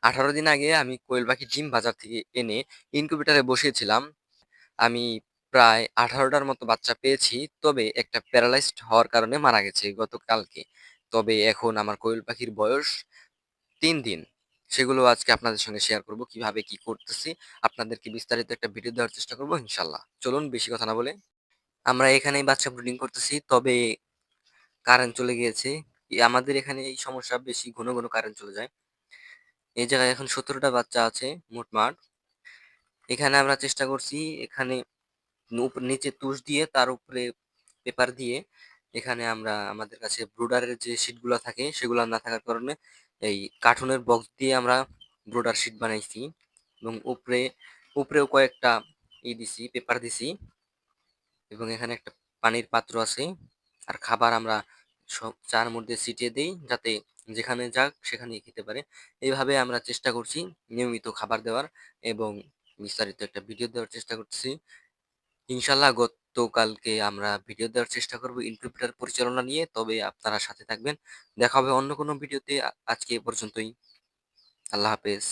18 দিন আগে আমি কোয়েল পাখি ডিম বাজার থেকে এনে ইনকিউবেটরে বসিয়েছিলাম। আমি প্রায় 18টার মতো বাচ্চা পেয়েছি। তবে একটা প্যারালাইজড হওয়ার কারণে মারা গেছে গতকালকে। তবে এখন আমার কোয়েল পাখির বয়স ৩ দিন। সেগুলো আজকে আপনাদের সঙ্গে শেয়ার করব। কিভাবে কি করতেছি। আপনাদেরকে বিস্তারিত একটা ভিডিও দেওয়ার চেষ্টা করব ইনশাআল্লাহ। চলুন বেশি কথা না বলে আমরা এখানেই বাচ্চা ব্রিডিং করতেছি। তবে কারেন্ট চলে গিয়েছে। আমাদের এখানে এই সমস্যা বেশি ঘন, ঘন কারেন্ট চলে যায়। এই জায়গায় এখন ১৭টা বাচ্চা আছে মোটমাট। এখানে আমরা চেষ্টা করছি এখানে নিচে তুষ দিয়ে তার উপরে পেপার দিয়ে এখানে আমরা আমাদের কাছে ব্রুডারের যে শীটগুলো থাকে সেগুলো না থাকার কারণে এই কার্টুনের বক্স দিয়ে আমরা ব্রুডার শীট বানাইছি এবং উপরেও কয়েকটা দিছি পেপার দিছি এবং এখানে একটা পানির পাত্র আছে আর খাবার আমরা সব চার মধ্যে ছিটিয়ে দেই যাতে যেখানে যাক সেখানেই খেতে পারে। এইভাবে আমরা চেষ্টা করছি নিয়মিত খাবার দেওয়ার এবং বিস্তারিত একটা ভিডিও দেওয়ার চেষ্টা করতেছি। ইনশাল্লাহ গতকালকে আমরা ভিডিও দেওয়ার চেষ্টা করব ইনকিউবেটর পরিচালনা নিয়ে। তবে আপনারা সাথে থাকবেন। দেখা হবে অন্য কোনো ভিডিওতে। আজকে এ পর্যন্তই। আল্লাহ হাফেজ।